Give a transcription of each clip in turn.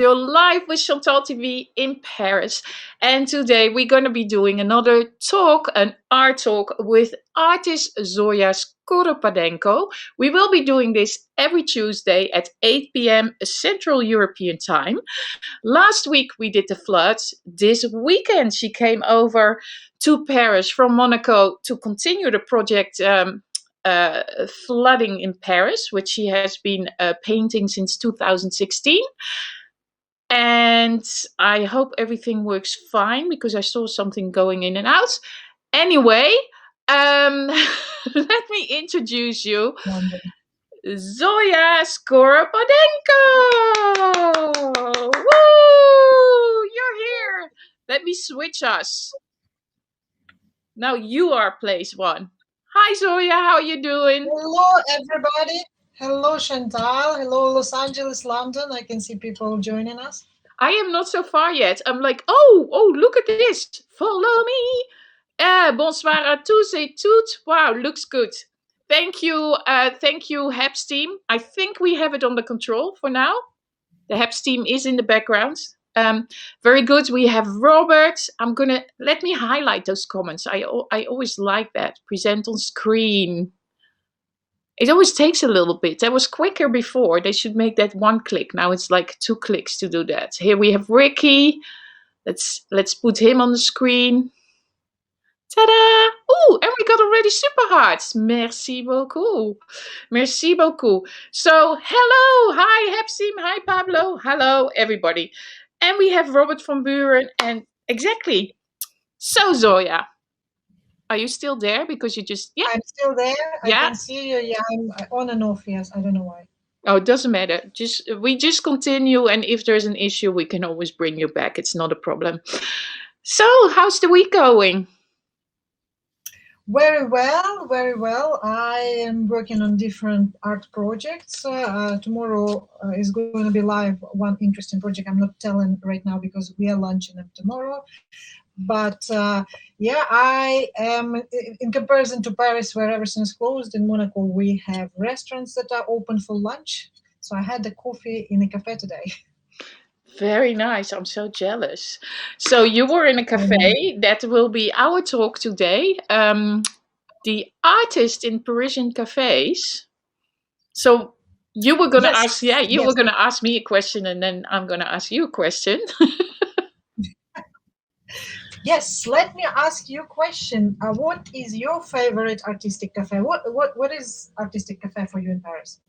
You're live with Chantal TV in Paris. And today we're going to be doing another talk, an art talk with artist Zoia Skoropadenko. We will be doing this every Tuesday at 8 p.m. Central European Time. Last week we did the floods. This weekend she came over to Paris from Monaco to continue the project Flooding in Paris, which she has been painting since 2016. And I hope everything works fine because I saw something going in and out. Anyway, let me introduce you. Zoia Skoropadenko! Woo! You're here. Let me switch us. Now you are place one. Hi Zoia, how are you doing? Hello everybody. Hello Chantal. Hello Los Angeles, London. I can see people joining us. I am not so far yet. I'm like, oh, look at this. Follow me. Bonsoir à tous et toutes. Wow, looks good. Thank you, Heps team. I think we have it under control for now. The Heps team is in the background. Very good. We have Robert. Let me highlight those comments. I always like that. Present on screen. It always takes a little bit. That was quicker before. They should make that one click. Now it's like 2 clicks to do that. Here we have Ricky. Let's put him on the screen. Ta-da! Oh, and we got already super hearts. Merci beaucoup. Merci beaucoup. So, hello. Hi, Hepsim. Hi, Pablo. Hello, everybody. And we have Robert van Buren. And exactly. So, Zoia, are you still there? Because you just... Yeah. I'm still there. I can see you. Yeah, I'm on and off. Yes, I don't know why. Oh, it doesn't matter. We just continue. And if there's an issue, we can always bring you back. It's not a problem. So, how's the week going? Very well, very well. I am working on different art projects. Tomorrow is going to be live one interesting project. I'm not telling right now because we are launching it tomorrow. But I am, in comparison to Paris, where everything is closed, in Monaco, we have restaurants that are open for lunch. So I had a coffee in a cafe today. Very nice. I'm so jealous. So you were in a cafe. That will be our talk today. The artist in Parisian cafes. So you were going to ask, were going to ask me a question, and then I'm going to ask you a question. Yes, let me ask you a question. What is your favorite artistic cafe? What is artistic cafe for you in Paris?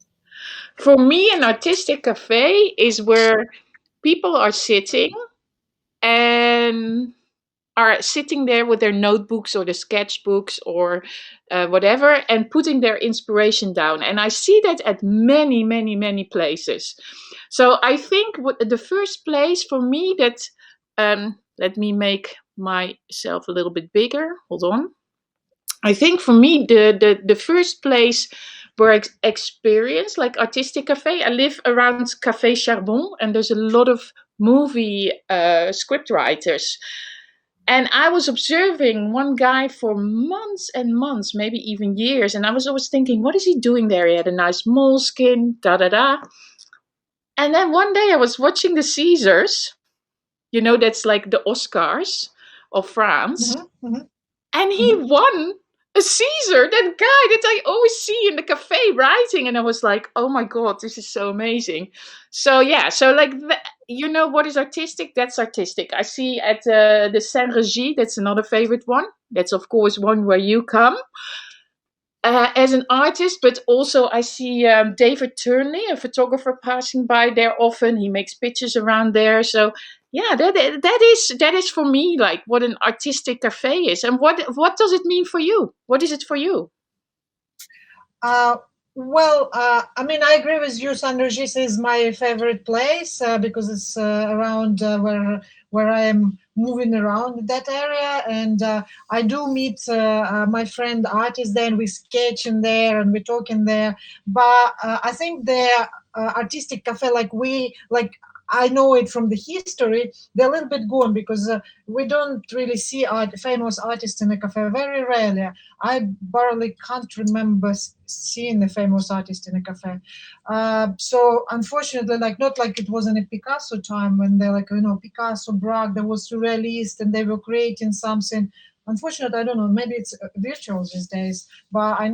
For me, an artistic cafe is where people are sitting and are sitting there with their notebooks or the sketchbooks or whatever and putting their inspiration down. And I see that at many, many, many places. So I think the first place for me that, let me make myself a little bit bigger. Hold on. I think for me, the first place where I experience like artistic cafe, I live around Café Charbon, and there's a lot of movie script writers. And I was observing one guy for months and months, maybe even years. And I was always thinking, what is he doing there? He had a nice moleskin, da-da-da. And then one day I was watching the Caesars. You know, that's like the Oscars of France. Mm-hmm, mm-hmm. And he won a Caesar, that guy that I always see in the cafe writing. And I was like, oh my God, this is so amazing. So yeah, so like, you know what is artistic? That's artistic. I see at the Saint-Régy, that's another favorite one. That's of course one where you come as an artist, but also I see David Turnley, a photographer, passing by there often. He makes pictures around there. So yeah, that is for me like what an artistic cafe is. And what does it mean for you? What is it for you? I mean, I agree with you. Saint-Régis is my favorite place because it's around where I am moving around that area, and I do meet my friend artists there, and we sketch in there, and we talk in there. But I think the artistic cafe, I know it from the history. They're a little bit gone because we don't really see famous artists in a cafe very rarely. I barely can't remember seeing a famous artist in a cafe. So unfortunately, like not like it was in a Picasso time when they're like Picasso, Braque, there was surrealist and they were creating something. Unfortunately, I don't know. Maybe it's virtual these days, but I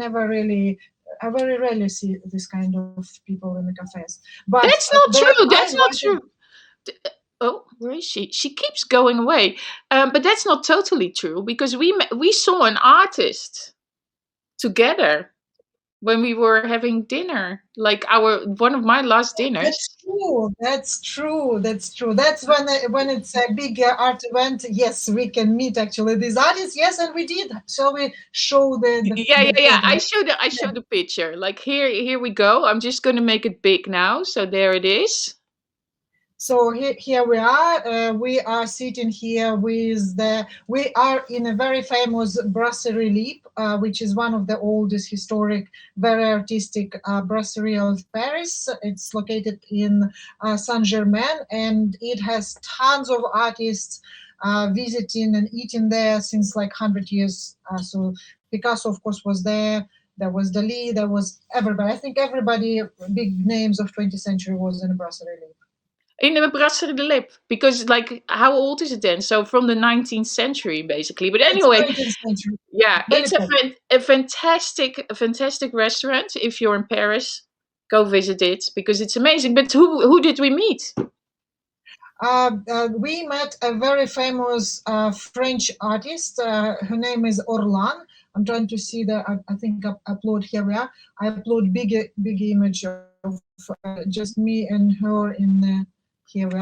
very rarely see this kind of people in the cafes. But That's not there, true. I That's not invited. true. Oh, where is she? She keeps going away. But that's not totally true because we saw an artist together when we were having dinner, like our one of my last dinners. That's true. That's true. That's true. That's when it's a big art event. Yes, we can meet actually these artists. Yes, and we did. So we show Yeah, yeah, the yeah. photo. I Yeah. showed the picture. Like here we go. I'm just gonna make it big now. So there it is. So here we are. We are sitting here with the. We are in a very famous brasserie Lip, which is one of the oldest historic, very artistic brasserie of Paris. It's located in Saint Germain, and it has tons of artists visiting and eating there since like 100 years. So Picasso, of course, was there. There was Dali. There was everybody. I think everybody, big names of 20th century, was in brasserie Lip. In the Brasserie de Lip, because like how old is it then? So from the 19th century, basically. But It's anyway, 20th century. yeah, Very cool. a fantastic restaurant. If you're in Paris, go visit it because it's amazing. But who did we meet? We met a very famous French artist. Her name is Orlan. I'm trying to see I think I upload here we are. I upload big image of just me and her in here we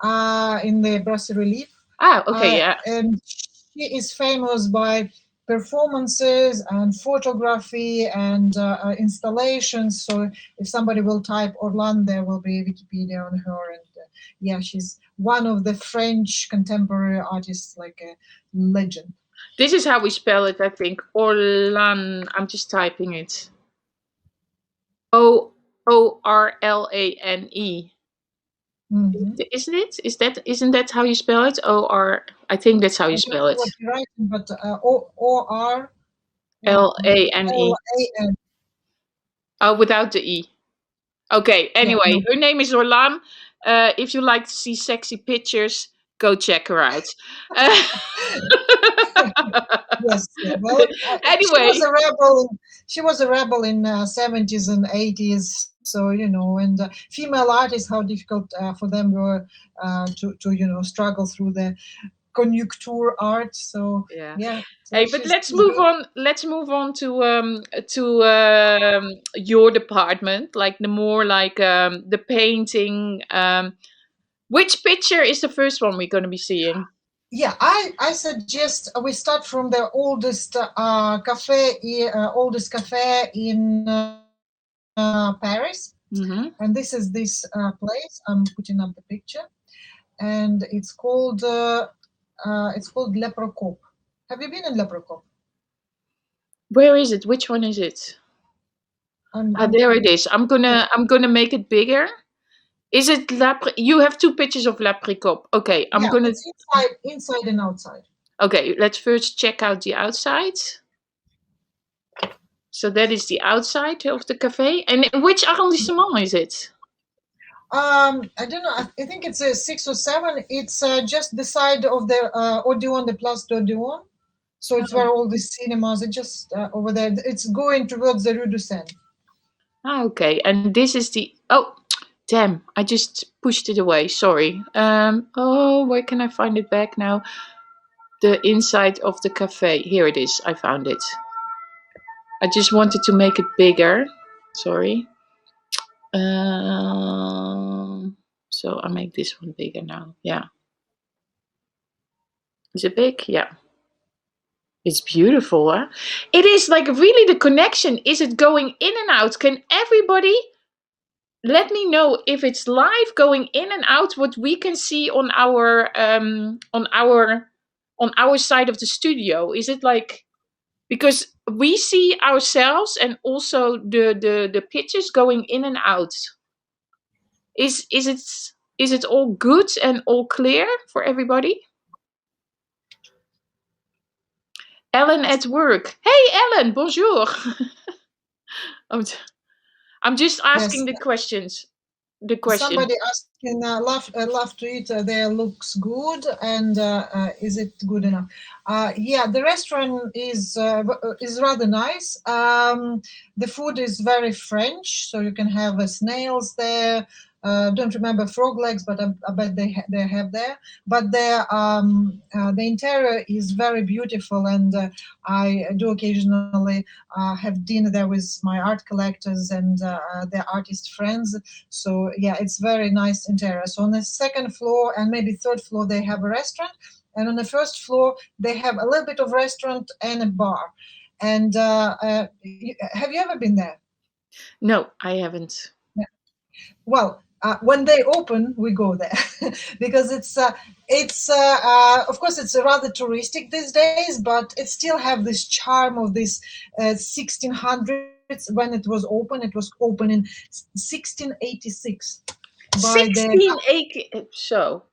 are in the Brasserie Relief. Ah, okay, yeah. And she is famous by performances and photography and installations. So if somebody will type Orlan, there will be Wikipedia on her. And yeah, she's one of the French contemporary artists, like a legend. This is how we spell it, I think. Orlan. I'm just typing it. Orlane. Hmm. Isn't it? Isn't that how you spell it? I think that's how you I don't spell know it. what you're writing, but O R L Lane. A N. Oh, without the E. Okay, Yeah, anyway, no. her name is Orlan. If you like to see sexy pictures, go check her out. Uh, Yes, yeah. Well, she was anyway, a rebel. She was a rebel in 70s and 80s. So and female artists, how difficult for them were to struggle through the conjuncture art. So yeah. yeah, so Hey, but she's good. Let's move on to your department, like the more like the painting. Which picture is the first one we're going to be seeing? Yeah, I suggest we start from the oldest cafe in Paris, Hmm. and this is this place. I'm putting up the picture, and it's called Le Procop. Have you been in Le Procop? Where is it? Which one is it? Ah, I'm there it is. I'm gonna make it bigger. Is it You have two pictures of Lapricop. Okay, I'm Yeah, gonna. it's inside and outside. Okay, let's first check out the outside. So that is the outside of the cafe. And in which arrondissement is it? I don't know. I think it's a 6 or 7. It's just the side of the Odeon, the Place d'Odeon. So it's where all the cinemas are just over there. It's going towards the Rue du Seine. Ah, okay. And this is the. Oh, damn! I just pushed it away. Sorry. Oh, where can I find it back now? The inside of the cafe. Here it is. I found it. I just wanted to make it bigger. Sorry. Um, so I make this one bigger now. Yeah. Is it big? Yeah. It's beautiful, huh? It is like really the connection. Is it going in and out? Can everybody let me know if it's live going in and out? What we can see on our side of the studio? Is it like because we see ourselves and also the pictures going in and out? Is it Is it all good and all clear for everybody? Ellen at work. Hey, Ellen, bonjour. I'm I'm just asking Yes. the questions. The question. Somebody asking, love to eat there looks good, and is it good enough? Yeah, the restaurant is rather nice. The food is very French, so you can have snails there. Don't remember frog legs, but I bet they have there. But the interior is very beautiful, and I do occasionally have dinner there with my art collectors and their artist friends. So yeah, it's very nice interior. So on the second floor and maybe third floor they have a restaurant, and on the first floor they have a little bit of restaurant and a bar. And have you ever been there? No, I haven't. Yeah. Well, when they open, we go there because it's of course it's rather touristic these days, but it still have this charm of this 1600s. When it was open, it was open in 1686 by the 1680. So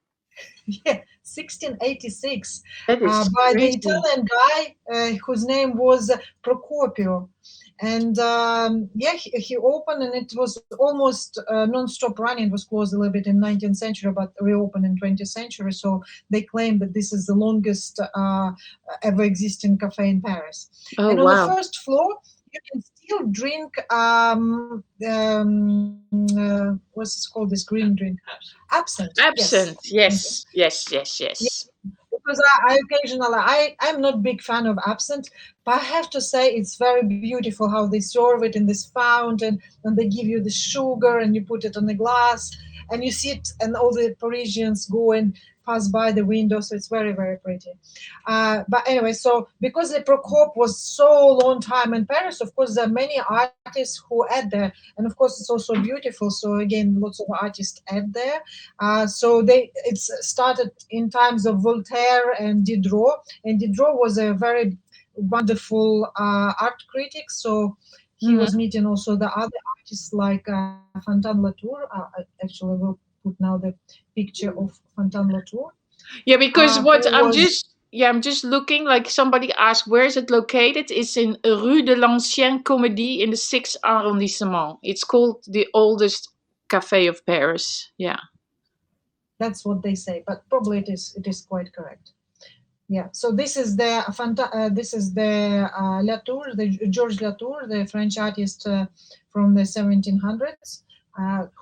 yeah, 1686 that is by the crazy. Italian guy whose name was Procopio. And yeah, he opened and it was almost non-stop running. It was closed a little bit in 19th century, but reopened in 20th century. So they claim that this is the longest ever existing cafe in Paris. Oh And on the wow. first floor, you can still drink what's it called? This green drink, absinthe. Yes, Absent. thank you. Yes, yes, yes, yes. Because I occasionally I'm not big fan of absinthe, but I have to say it's very beautiful how they serve it in this fountain, and they give you the sugar and you put it on the glass and you see it, and all the Parisians go and pass by the window, so it's very very pretty. But anyway, so because the Procop was so long time in Paris, of course there are many artists who add there, and of course it's also beautiful. So again, lots of artists add there. So it's started in times of Voltaire and Diderot, and Diderot was a very wonderful art critic. So he Mhm. was meeting also the other artists like Fantin Latour. Actually, we'll put now the picture of Fantin Latour, Yeah, because what who was I'm just looking, like somebody asked where is it located? It's in Rue de l'Ancienne Comédie in the 6th arrondissement. It's called the oldest cafe of Paris. Yeah. that's what they say, but probably it is quite correct. Yeah, so this is the Latour, the Georges Latour, the French artist from the 1700s,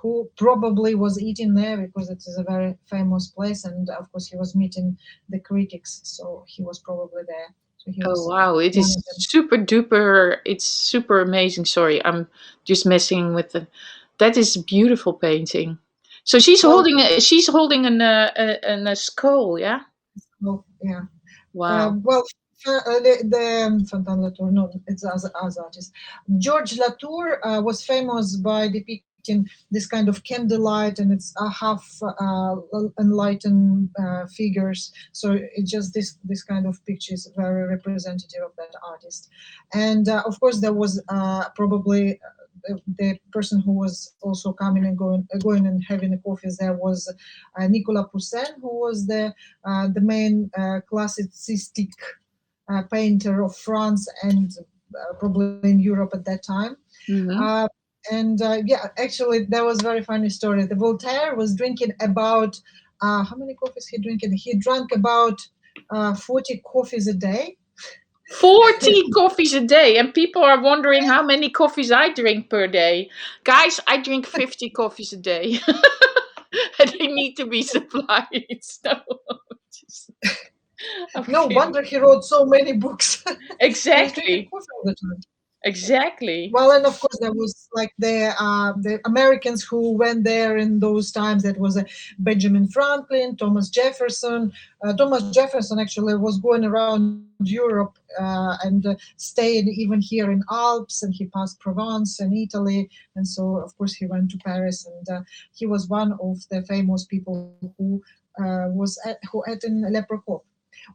who probably was eating there because it is a very famous place, and of course he was meeting the critics, so he was probably there. So he Oh was wow, it one is of them. super duper. It's super amazing. Sorry, I'm just messing with the. That is a beautiful painting. So Well, she's holding a skull. Yeah. well, yeah. Wow. Well, the Fantin Latour, no, it's as artist. George Latour was famous by depicting this kind of candlelight, and it's a half enlightened figures. So it just this kind of picture is very representative of that artist. And of course, there was probably the person who was also coming and going and having a coffee there was Nicolas Poussin, who was the main classicistic painter of France and probably in Europe at that time. Hmm. Uh, and yeah, actually, there was a very funny story. The Voltaire was drinking about how many coffees he drinking? He drank about 40 coffees a day. 40 coffees a day, and people are wondering how many coffees I drink per day. Guys, I drink 50 coffees a day. And they need to be supplied. So, just, I'm No kidding. wonder he wrote so many books. He was drinking Exactly. coffee all the time. Exactly. Well, and of course there was like the Americans who went there in those times. That was Benjamin Franklin, Thomas Jefferson. Thomas Jefferson actually was going around Europe and stayed even here in Alps, and he passed Provence and Italy, and so of course he went to Paris, and he was one of the famous people who ate in Le Procop.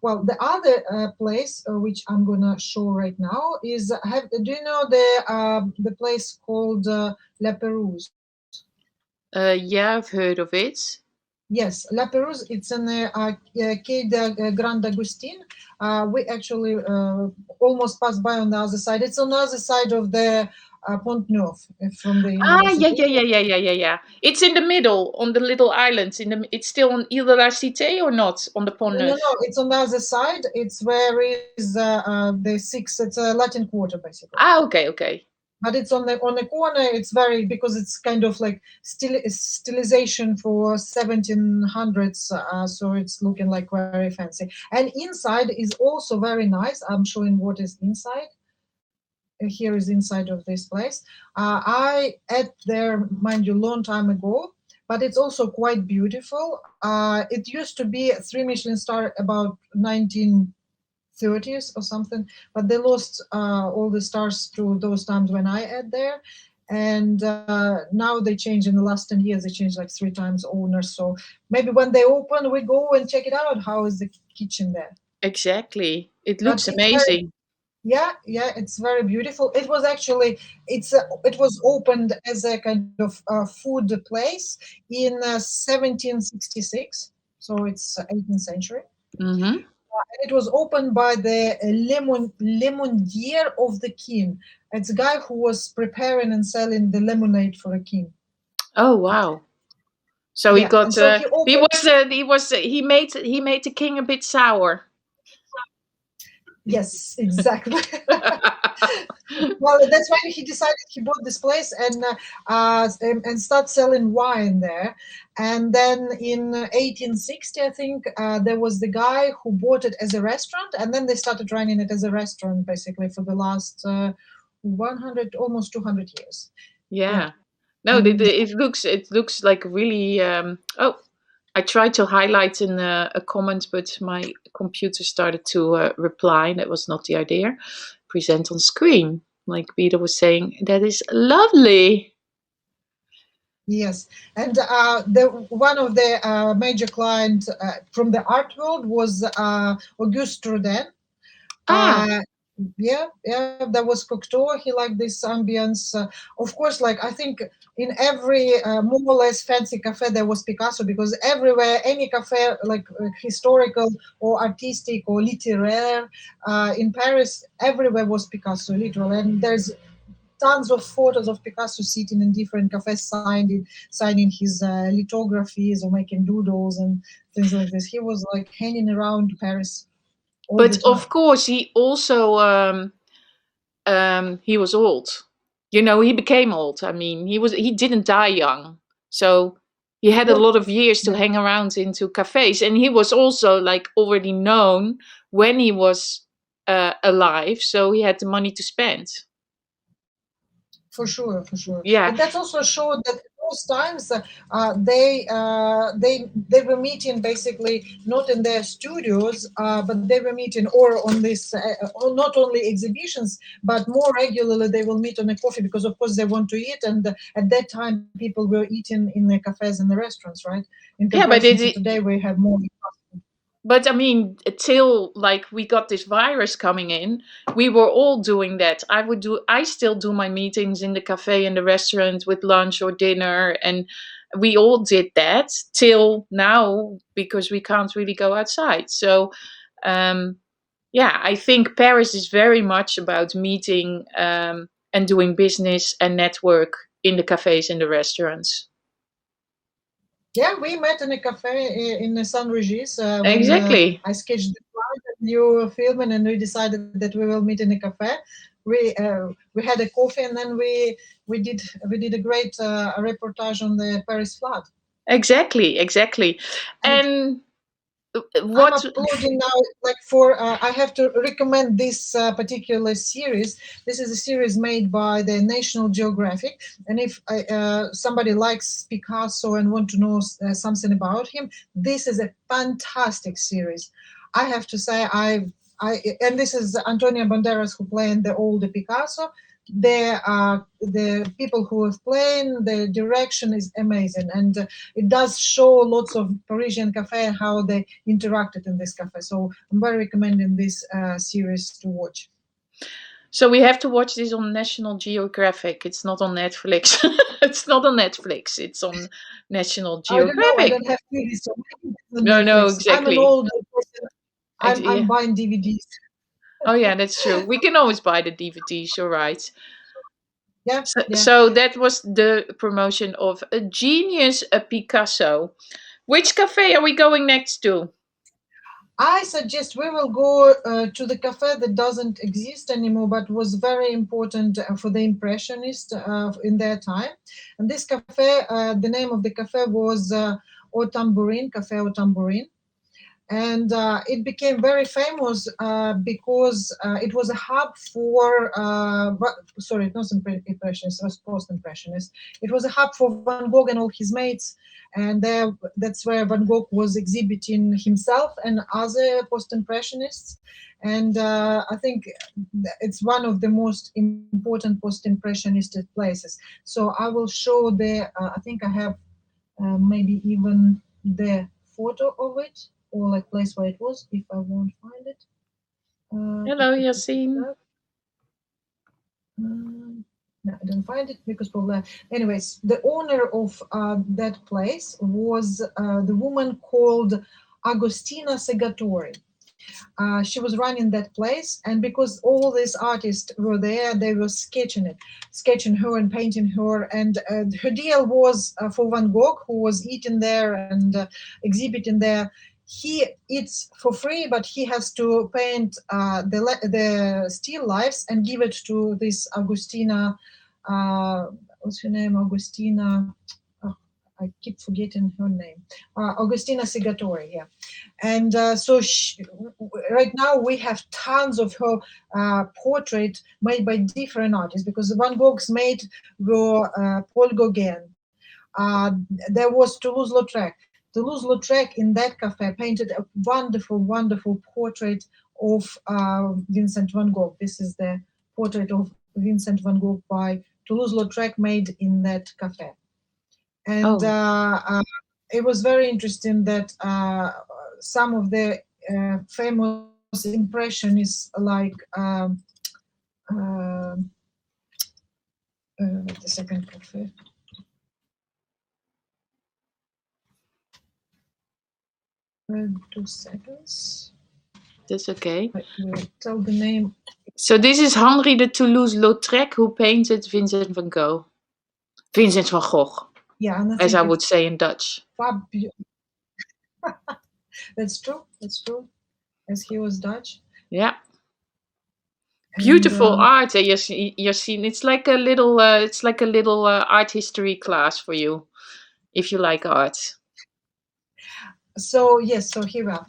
Well, the other place which I'm gonna show right now is do you know the place called La Peruse? Yeah, I've heard of it. Yes, La Peruse, it's in Quai de Grand Agustin. We actually almost passed by on the other side. It's on the other side of the Pont Neuf from the Ah, yeah, university. yeah, yeah, yeah, yeah, yeah, yeah. It's in the middle, on the little islands. It's still on Ile de la Cité or not on the Pont No, Neuf? it's on the other side. It's where is the six. It's a Latin Quarter basically. Ah, okay, okay. But it's on the corner. It's very because it's kind of like stylization for 1700s, so it's looking like very fancy. And inside is also very nice. I'm showing what is inside. Here is inside of this place. I ate there, mind you, long time ago, but it's also quite beautiful. It used to be a three Michelin star about 1930s or something, but they lost all the stars to those times when I ate there. And now they changed in the last 10 years, they changed like three times owners. So maybe when they open, we go and check it out. How is the kitchen there? Exactly. It But looks it's very amazing. yeah, it's very beautiful. It was actually it was opened as a kind of food place in 1766, so it's 18th century. Mm-hmm. And it was opened by the lemonnier of the king. It's a guy who was preparing and selling the lemonade for a king. Oh, wow. So he Yeah, and got so he he opened. was he made the king a bit sour. Yes, exactly. Well, that's why he decided he bought this place and start selling wine there. And then in 1860, I think there was the guy who bought it as a restaurant, and then they started running it as a restaurant basically for the last 100, almost 200 years. Yeah, Yeah. No, and it looks like really. Oh, I tried to highlight in a comment, but my computer started to reply. That was not the idea. Present on screen, like Peter was saying. That is lovely. yes, and the one of the major clients from the art world was Auguste Rodin. Ah, Uh, yeah, that was Cocteau. He liked this ambience. Of course, like I think in every more or less fancy cafe there was Picasso because everywhere, any cafe like historical or artistic or literaire in Paris, everywhere was Picasso, literally. And there's tons of photos of Picasso sitting in different cafes, signing his lithographies or making doodles and things like this. He was like hanging around Paris all the but time. of course he also he was old. You know, he became old. I mean, he didn't die young, so he had a No, lot of years to yeah, hang around into cafes, and he was also like already known when he was alive, so he had the money to spend. for sure, for sure. Yeah, But that also showed that most times they were meeting basically not in their studios, but they were meeting or on this or not only exhibitions, but more regularly they will meet on a coffee because of course they want to eat, and at that time people were eating in the cafes and the restaurants, right? In yeah, but comparison to today, we have more. I mean, till like we got this virus coming in, we were all doing that. I still do my meetings in the cafe and the restaurant with lunch or dinner, and we all did that till now because we can't really go outside. So, um, yeah, I think Paris is very much about meeting and doing business and network in the cafes and the restaurants. Yeah, we met in a cafe in San Regis when Exactly. I sketched the slide and you were filming, and we decided that we will meet in a cafe. We had a coffee, and then we did a great reportage on the Paris flood. Exactly, exactly. And And I'm what uploading now, like for I have to recommend this particular series. This is a series made by the National Geographic, and if somebody likes Picasso and want to know something about him, this is a fantastic series. I have to say, and this is Antonio Banderas who playing the older Picasso. The people who have playing the direction is amazing, and it does show lots of Parisian cafe and how they interacted in this cafe. So I'm very recommending this series to watch. So we have to watch this on National Geographic. It's not on Netflix. It's not on Netflix. It's on National I don't know. I Geographic. don't have TV, so maybe it's on No, no, Netflix. I'm an exactly. old person. Yeah. I'm buying DVDs. Oh yeah, that's true. We can always buy the DVDs. You're right. Yeah, So, yeah. so that was the promotion of a genius, a Picasso. Which cafe are we going next to? I suggest we will go to the cafe that doesn't exist anymore, but was very important for the Impressionists in their time. And this cafe, the name of the cafe was Au Tambourine, Cafe Au Tambourine. And it became very famous because it was a hub for sorry, it wasn't impressionist, it was post-impressionist. It was a hub for Van Gogh and all his mates, and there, that's where Van Gogh was exhibiting himself and other post-impressionists. And I think it's one of the most important post-impressionist places. So I will show the I think I have maybe even the photo of it, or like place where it was, if I won't find it. Hello, Yassine. No, I don't find it because probably. Anyways, the owner of that place was the woman called Agostina Segatori. She was running that place, and because all these artists were there, they were sketching her and painting her. And her deal was for Van Gogh, who was eating there and exhibiting there. He eats for free, but he has to paint the still lifes and give it to this Agustina. What's her name? Agustina. Oh, I keep forgetting her name. Agustina Segatori. Yeah. And right now we have tons of her portrait made by different artists, because the Van Gogh's made were Paul Gauguin. There was Toulouse-Lautrec. Toulouse-Lautrec in that cafe painted a wonderful, wonderful portrait of Vincent van Gogh. This is the portrait of Vincent van Gogh by Toulouse-Lautrec made in that cafe. And Oh, it was very interesting that some of the famous impressionists like wait a second, cafe. 2 seconds. that's okay. I will tell the name. So this is Henri de Toulouse-Lautrec who painted Vincent van Gogh. Vincent van Gogh, Yeah, and I as I think would it's say in Dutch. Fabio. That's true. That's true. As he was Dutch. Yeah. And Beautiful art, Yassine. It's like a little art history class for you, if you like art. so yes, so here we are.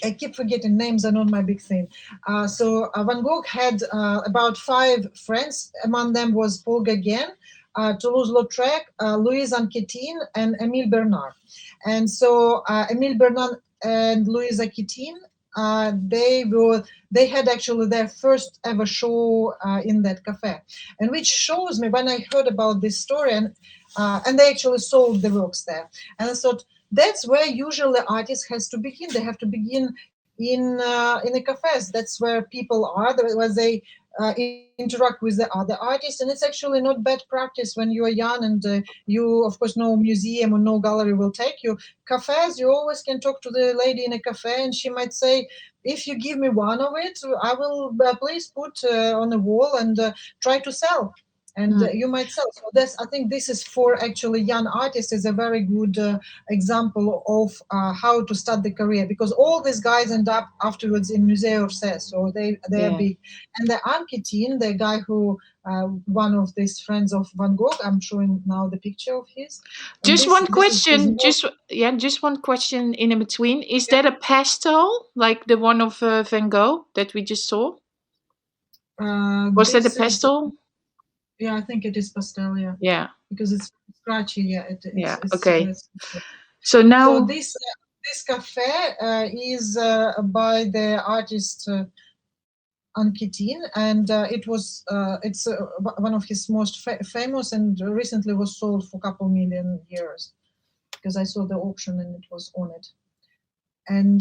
I keep forgetting names are not my big thing. Van Gogh had about 5 friends. Among them was Paul Gauguin, Toulouse-Lautrec, Louise Anquetin, and Emile Bernard. And so Emile Bernard and Louise Anquetin, they had actually their first ever show in that cafe, and which shows me when I heard about this story, and they actually sold the works there. And I thought, that's where usually artists has to begin. They have to begin in the cafes. That's where people are, where they interact with the other artists. And it's actually not bad practice when you are young and you, of course, no museum or no gallery will take you. Cafes, you always can talk to the lady in a cafe, and she might say, if you give me one of it, I will please put on a wall and try to sell. And Mm, you might sell. So this, I think, this is for actually young artists is a very good example of how to start the career, because all these guys end up afterwards in Musée d'Orsay, so they are yeah. big. And the Anquetin, the guy who one of these friends of Van Gogh, I'm showing now the picture of his, and Just one this is his question. most. Just one question in between. Is Yeah, that a pastel like the one of Van Gogh that we just saw? Was that a this is, pastel? yeah, I think it is pastel, yeah, Yeah. because it's scratchy, yeah, Yeah. Okay. it's So so now, this cafe is by the artist Anquetin, and it's one of his most famous, and recently was sold for a couple million euros, because I saw the auction and it was on it. And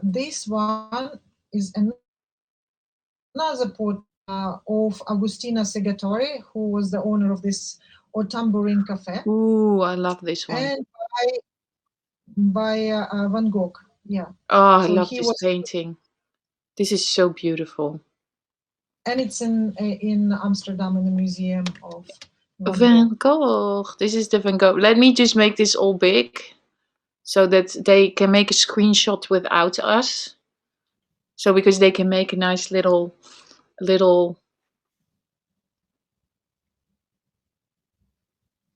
this one is another another portrait of Agustina Segatori, who was the owner of this Au Tambourine Cafe, Ooh, I love this one. and by Van Gogh. Yeah. Oh, I So love he this was, painting. This is so beautiful. and it's in Amsterdam in the Museum of Van Gogh. Van Gogh. This is the Van Gogh. Let me just make this all big so that they can make a screenshot without us. So because they can make a nice little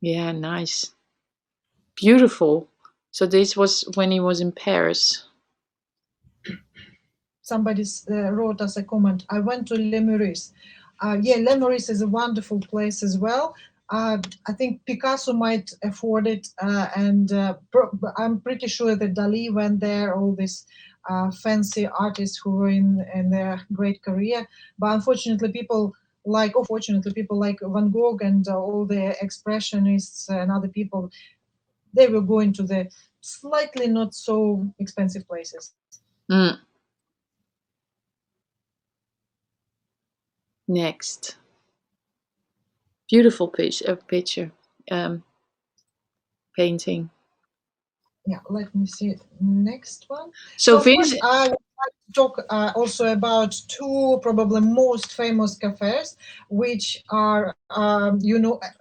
yeah, nice. Beautiful. So this was when he was in Paris. Somebody wrote us a comment. I went to Les Meurice. Yeah, Les Meurice is a wonderful place as well. I think Picasso might afford it, and I'm pretty sure that Dali went there. All these fancy artists who were in their great career, but unfortunately, people like Van Gogh and all the expressionists and other people, they were going to the slightly not so expensive places. Mm. Next. Beautiful picture. Um, painting. Yeah, let me see next one. So So of Vince, course I would like to talk also about two probably most famous cafes, which are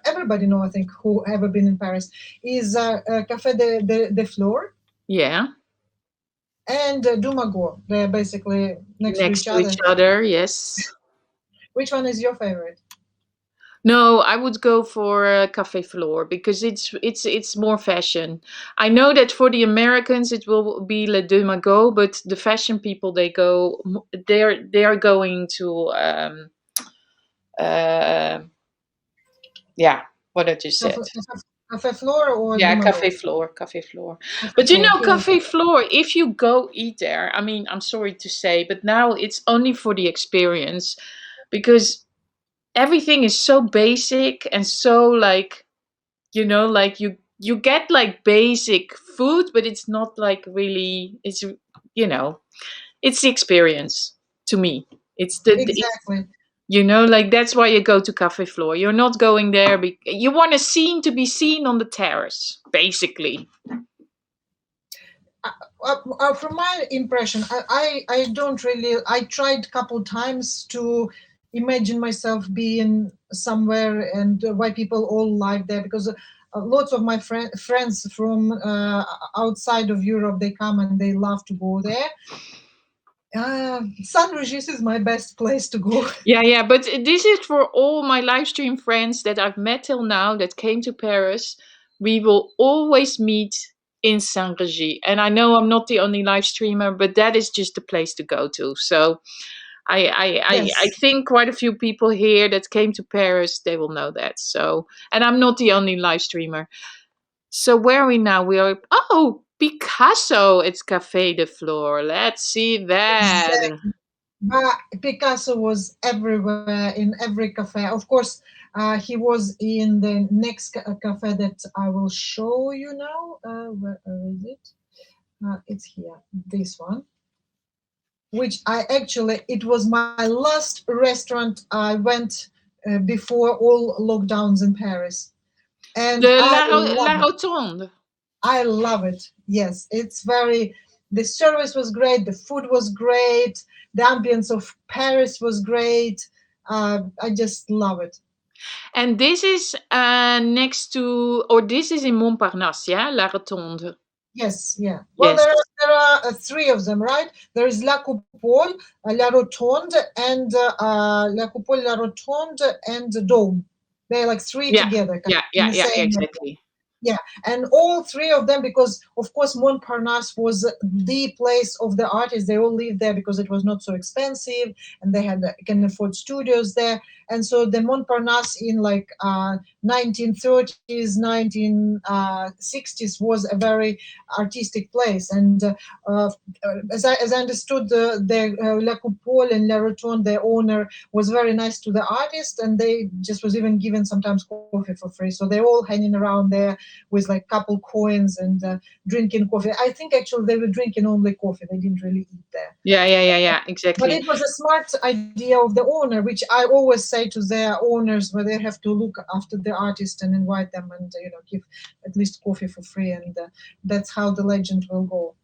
everybody know, I think, who ever been in Paris, is Café de Flore yeah, and Dumago. They're basically next to next each to each other. other, yes. Which one is your favorite? No, I would go for Café Flore because it's more fashion. I know that for the Americans it will be Le Deux Magots, but the fashion people they're going to uh, yeah, what I just said. Café Flore or Yeah, Dumago? Café Flore, Café Flore. Café But you Flore. know, Okay. Café Flore, if you go eat there, I mean, I'm sorry to say, but now it's only for the experience because everything is so basic and so like, like you get like basic food, but it's not like really, you know, it's the experience to me. It's Exactly. like that's why you go to Café Flore. You're not going there you want a scene to be seen on the terrace, basically. From my impression, I don't really. I tried a couple times to imagine myself being somewhere and why people all live there, because lots of my friends from outside of Europe, they come and they love to go there. San Regis is my best place to go. Yeah, yeah, but this is for all my live stream friends that I've met till now that came to Paris. We will always meet in Saint Regis. And I know I'm not the only live streamer, but that is just the place to go to. So I Yes, think quite a few people here that came to Paris, they will know that. So, and I'm not the only live streamer. So where are we now? We are, oh, Picasso. It's Café de Flore. Let's see that. exactly. But Picasso was everywhere in every cafe. Of course, he was in the next cafe that I will show you now. Where is it? It's here. This one, which I actually, it was my last restaurant I went before all lockdowns in Paris, and The I La love it. Rotonde. I love it. Yes, it's very. The service was great. The food was great. The ambience of Paris was great. I just love it. And this is next to, or this is in Montparnasse, yeah? La Rotonde. Yes, yeah. Well, Yes. there are three of them, right? There is La Coupole, La Rotonde, and La Coupole, La Rotonde, and Dome. They're like three Yeah. together, kind Yeah. of in Yeah. the Yeah. same. Exactly. Yeah, and all three of them, because of course Montparnasse was the place of the artists. They all lived there because it was not so expensive, and they had can afford studios there. And so the Montparnasse in like 1930s, 1960s was a very artistic place. And as I understood, the La Coupole and La Rotonde, the owner, was very nice to the artist, and they just was even given sometimes coffee for free. So they're all hanging around there with like couple coins and drinking coffee. I think actually they were drinking only coffee. They didn't really eat there. Yeah, But exactly. it was a smart idea of the owner, which I always say to their owners, where they have to look after the artist and invite them and give at least coffee for free, and that's how the legend will go.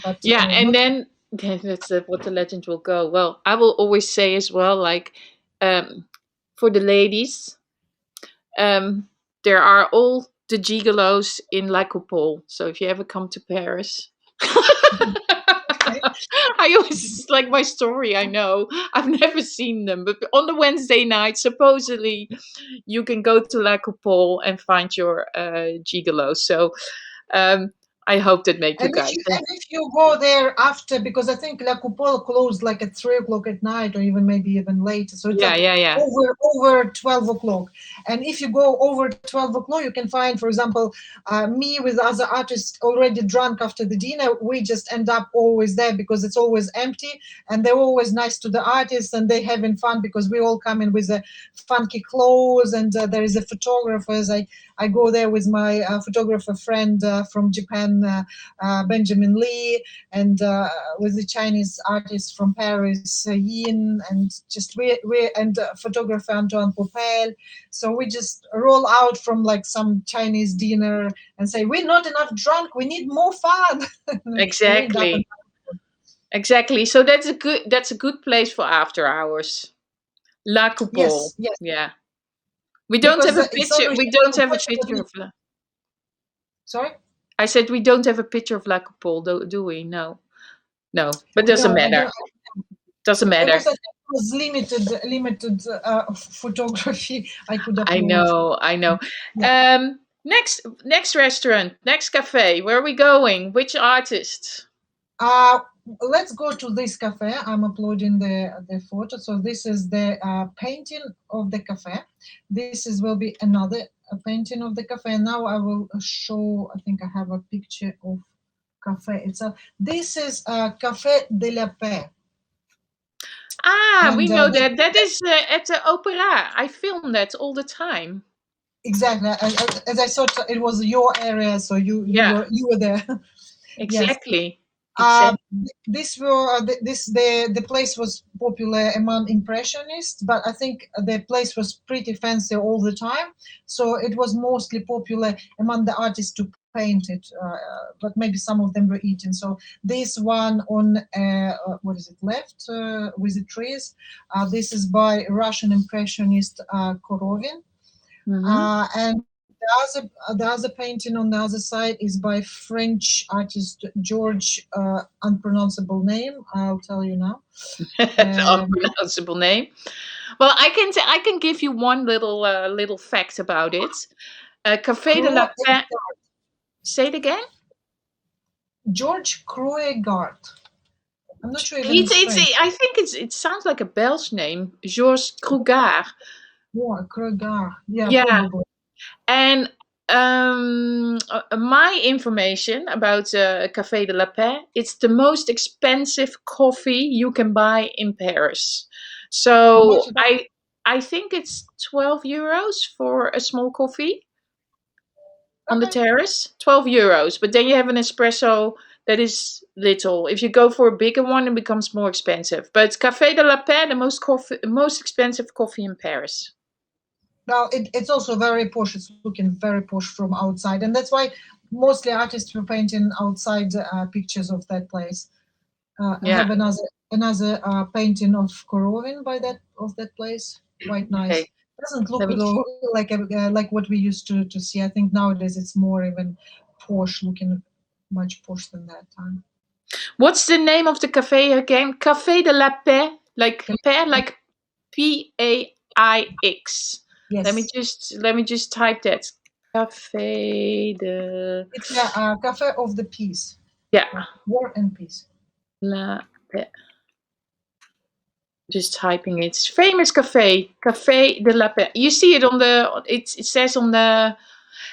But Yeah, and not then that's what the legend will go. Well, I will always say as well, like, for the ladies, um, there are all the gigolos in La Coupole. So if you ever come to Paris, okay. I always like my story. I know I've never seen them, but on the Wednesday night, supposedly you can go to La Coupole and find your gigolo. So um, I hope that make you guys. And if you go there after, because I think La Coupole closed like at 3 o'clock at night, or even maybe even later. So it's Yeah, like yeah. over 12 o'clock. And if you go over 12 o'clock, you can find, for example, me with other artists already drunk after the dinner. We just end up always there because it's always empty, and they're always nice to the artists, and they having fun because we all come in with funky clothes, and there is a photographer. I go there with my photographer friend from Japan. Benjamin Lee, and with the Chinese artist from Paris, Yin, and just we and photographer Antoine Popel. So we just roll out from like some Chinese dinner and say, we're not enough drunk, we need more fun. We end up in. Exactly. Exactly. So that's a good place for after hours. La Coupole. Yes, yes, Yeah. We don't have because a it's so picture. We don't have a picture unfortunately. of La. Sorry. I said we don't have a picture of La Coupole, do we? No. No. But doesn't No, I matter. don't. Doesn't Because matter. I think it was limited photography I could I upload. know. I know. Yeah. Next restaurant, next cafe. Where are we going? Which artist? Uh, let's go to this cafe. I'm uploading the photo. So this is the painting of the cafe. This is will be another painting of the cafe. Now I will show. I think I have a picture of cafe itself. This is Café de la Paix, Ah, we and know that. That is at the Opera. I film that all the time. exactly as I thought it was your area, so Yeah, you were there. Yes. exactly. Uh, Exactly. this were this the place was popular among impressionists, but I think the place was pretty fancy all the time. So it was mostly popular among the artists to paint it, but maybe some of them were eaten. So this one on what is it left with the trees? This is by Russian impressionist Korovin. Hmm. And the other painting on the other side is by French artist George, unpronounceable name. I'll tell you now. The Um, unpronounceable name. Well, I can give you one little fact about it. Café de la Paix. Say it again. George Croegard. I'm not sure even It's, it's it's, French. I think it sounds like a Belgian name. Georges Crugar. Yeah, Croegard. Yeah, Yeah, probably. and my information about Café de la Paix, it's the most expensive coffee you can buy in Paris. How much So is that? I think it's 12 euros for a small coffee on the Okay. terrace. 12 euros, but then you have an espresso that is little. If you go for a bigger one, it becomes more expensive. But Café de la Paix, the most expensive coffee in Paris. Now it's also very posh. It's looking very posh from outside, and that's why mostly artists were painting outside pictures of that place. I Yeah. have another painting of Korovin by that place. Quite nice. Okay. Doesn't look Let me. though like what we used to see. I think nowadays it's more even posh, looking much posh than that time. What's the name of the cafe again? Café de la Paix, like paix, like Paix. Yes, Let me just type that. Café de it's a cafe of the peace, yeah like war and peace. la Paix. Just typing it. Famous cafe, Café de la Paix. You see it on the. It says on the.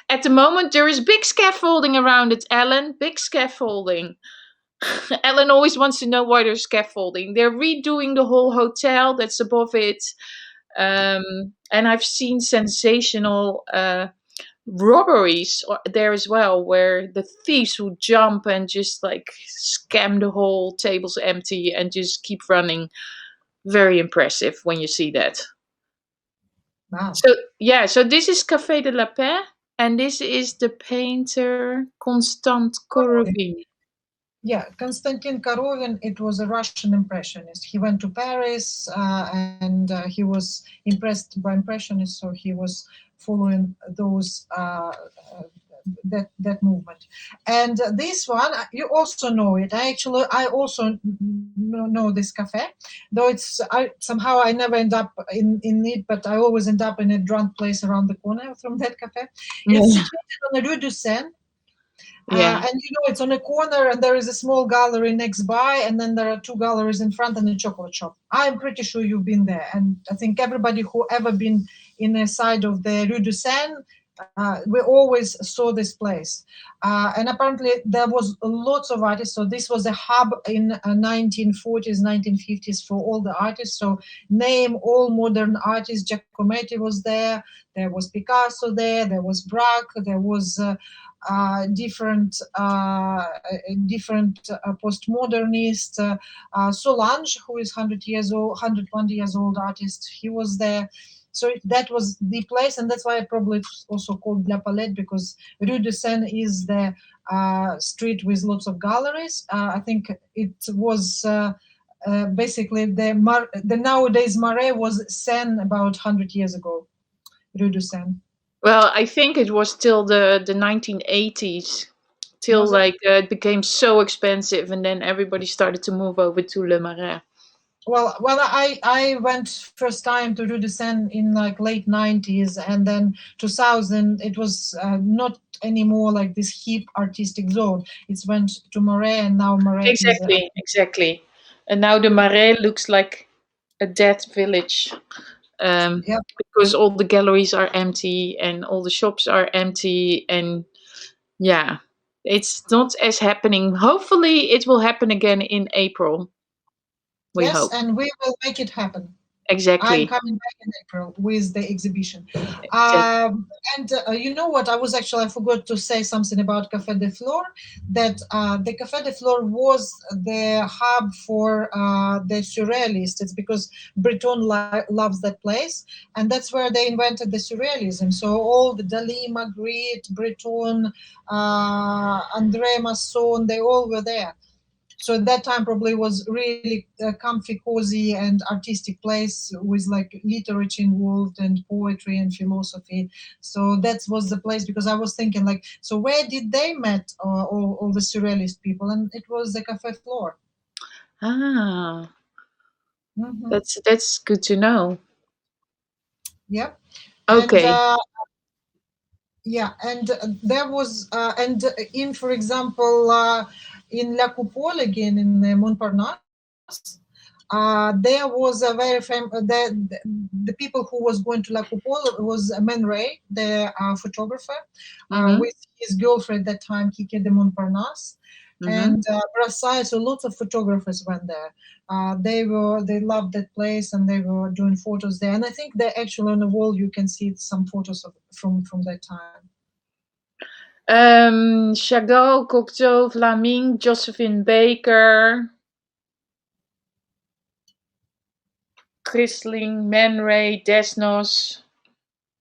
At the moment, there is big scaffolding around it, Ellen. Big scaffolding. Ellen always wants to know why there's scaffolding. They're redoing the whole hotel that's above it. And I've seen sensational robberies there as well, where the thieves would jump and just like scam the whole tables empty and just keep running. Very impressive when you see that. Wow. So yeah, so this is Café de la Paix, and this is the painter Constant Korovin. Yeah, Konstantin Korovin, it was a Russian impressionist. He went to Paris and he was impressed by impressionists, so he was following those that movement. And this one, you also know it. I also know this cafe, though somehow I never end up in it, but I always end up in a drunk place around the corner from that cafe. It's Yeah. situated on the Rue du Seine, Yeah. and it's on a corner, and there is a small gallery next by, and then there are two galleries in front and a chocolate shop. I'm pretty sure you've been there, and I think everybody who ever been in a side of the Rue du Seine, we always saw this place. And apparently there was lots of artists. So this was a hub in 1940s, 1950s for all the artists. So name all modern artists. Giacometti was there. There was Picasso there. There was Braque. There was different postmodernists. Solange, who is 100 years old, 120 years old artist, he was there. So that was the place, and that's why I probably it's also called La Palette, because Rue de Seine is the street with lots of galleries. I think it was basically the nowadays Marais was Seine about 100 years ago, Rue de Seine. Well, I think it was till the 1980s, till Was it? like it became so expensive, and then everybody started to move over to Le Marais. Well, I went first time to Rue de Seine in like late 90s, and then 2000 it was not anymore like this hip artistic zone. It's went to Marais, and now Marais is Exactly, exactly. And now the Marais looks like a dead village, yeah. because all the galleries are empty and all the shops are empty, and yeah, it's not as happening. Hopefully, it will happen again in April. We Yes, hope. and we will make it happen. I'm Exactly. coming back in April with the exhibition. Exactly. And you know what? I forgot to say something about Café de Flore. That the Café de Flore was the hub for the surrealists. It's because Breton loves that place, and that's where they invented the surrealism. So all the Dali, Magritte, Breton, André Masson, they all were there. So at that time probably was really comfy, cozy, and artistic place with like literature involved and poetry and philosophy. So that was the place, because I was thinking like, so where did they met all the surrealist people? And it was the Cafe Floor. Ah, Hmm. that's good to know. Yeah. And Okay. yeah, and there was and in, for example, in La Coupole again in Montparnasse, there was a very the people who was going to La Coupole was Man Ray, the photographer, Mhm. with his girlfriend at that time, Kike de Montparnasse, Mhm. and Brassai. So lots of photographers went there. They loved that place, and they were doing photos there. And I think that actually on the wall you can see some photos from that time. Chagall, Cocteau, Vlaming, Josephine Baker, Christling, Man Ray, Desnos.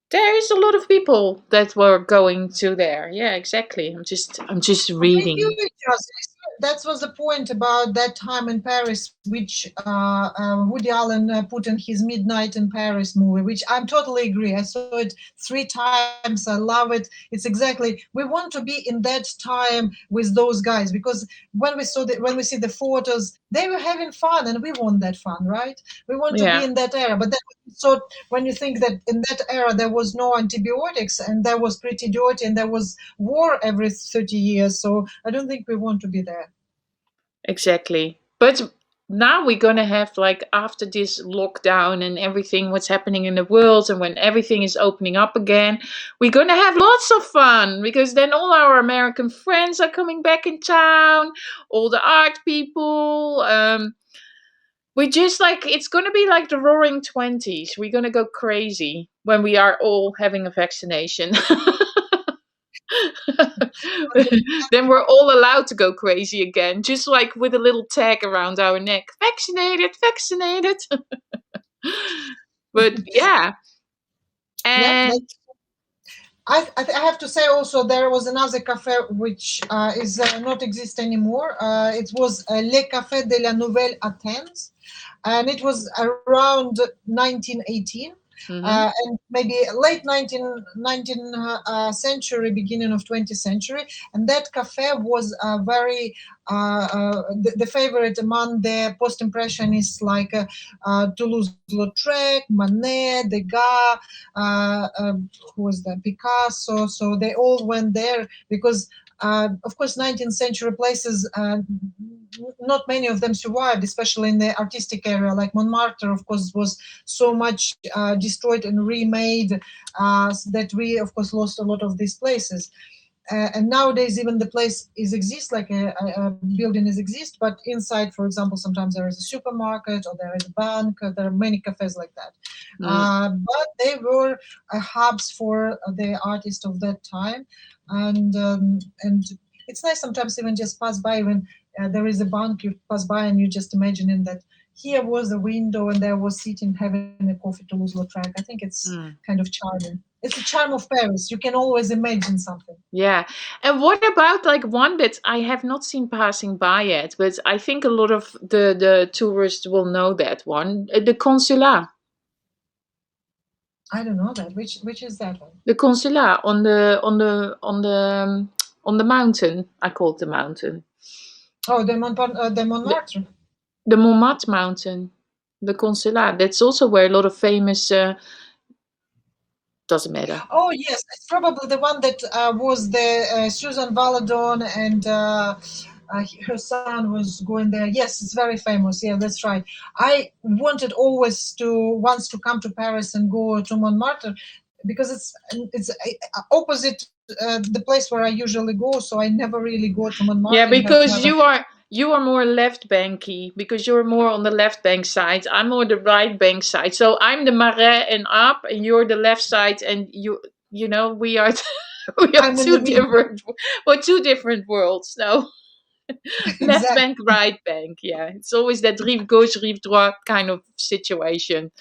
There is a lot of people that were going to there. Yeah, exactly. I'm just They knew reading. each other. That was the point about that time in Paris, which Woody Allen put in his Midnight in Paris movie, which I totally agree. I saw it 3 times. I love it. It's exactly, we want to be in that time with those guys, because when we see the photos, they were having fun, and we want that fun, right? We want to be Yeah, in that era. But then, so when you think that in that era there was no antibiotics, and there was pretty dirty, and there was war every 30 years. So I don't think we want to be there. exactly. But now we're gonna have like after this lockdown and everything, what's happening in the world, and when everything is opening up again, we're gonna have lots of fun because then all our American friends are coming back in town, all the art people. We just like it's gonna be like the Roaring Twenties. We're gonna go crazy when we are all having a vaccination. Then we're all allowed to go crazy again, just like with a little tag around our neck. Vaccinated, vaccinated. But yeah, Yeah, and I have to say also there was another cafe which is not exist anymore. It was Le Café de la Nouvelle Athènes, and it was around 1918. mhm, And maybe late 19th century, beginning of 20th century. And that cafe was very the favorite among the post-impressionists like Toulouse-Lautrec, Manet, Degas, who was the Picasso. So they all went there because of course, 19th century places, not many of them survived, especially in the artistic area. Like Montmartre, of course, was so much destroyed and remade that we, of course, lost a lot of these places. And nowadays, even the place is exist, like a building is exist, but inside, for example, sometimes there is a supermarket or there is a bank. There are many cafes like that. mm, But they were hubs for the artists of that time, and it's nice sometimes even just pass by when there is a bank. You pass by and you just imagining that here was a window and there was sitting having a coffee to lose track. I think it's mm. kind of charming. It's the charm of Paris. You can always imagine something. Yeah. And what about like one that I have not seen passing by yet, but I think a lot of the tourists will know that one, the Consulat. I don't know that. Which is that one? The Consulat on the mountain. I call it the mountain. Oh, the The, Montmartre. the Montmartre mountain. The Consulat. That's also where a lot of famous doesn't matter. Oh yes, it's probably the one that was the Susan Valadon and her son was going there. Yes, it's very famous. Yeah, that's right. I wanted always to once to come to Paris and go to Montmartre because it's opposite the place where I usually go. So I never really go to Yeah, Montmartre and have because never. you are more left banky because you're more on the left bank side. I'm more the right bank side. So I'm the Marais and up, and you're the left side, and we are we are I'm in the two middle. different two different worlds. No, left Exactly. bank, right bank. Yeah, it's always that rive gauche, rive droite kind of situation.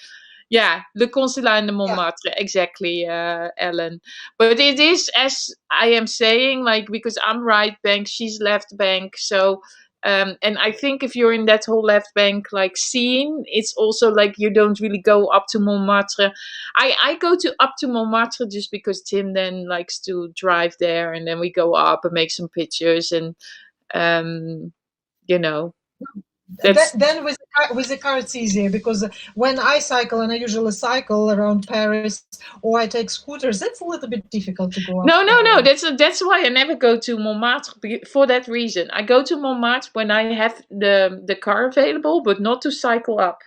Yeah, Le Consulat and the Yeah. Montmartre, exactly, Ellen. But it is, as I am saying, like, because I'm right bank, she's left bank. So, and I think if you're in that whole left bank, like, scene, it's also like you don't really go up to Montmartre. I go up to Montmartre just because Tim then likes to drive there, and then we go up and make some pictures. And, um, you know, that's Then with the car it's easier because when I cycle and I usually cycle around Paris or I take scooters, it's a little bit difficult to go up. No, no, no. That's why I never go to Montmartre for that reason. I go to Montmartre when I have the car available, but not to cycle up.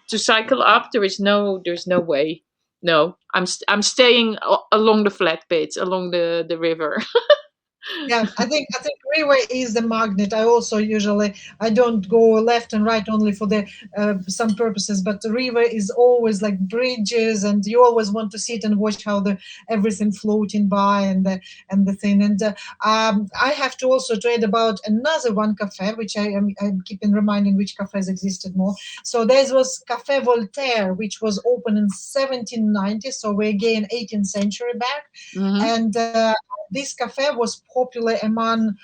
To cycle up, there's no way. No, I'm staying along the flat bit, along the river. Yeah, I think freeway is the magnet. I also usually I don't go left and right only for the some purposes, but the river is always like bridges, and you always want to sit and watch how the everything floating by and the thing. And I have to also trade about another one cafe, which I keep in reminding which cafes existed more. So there was Cafe Voltaire, which was open in 1790, so we're again 18th century back, Hmm. and this cafe was popular among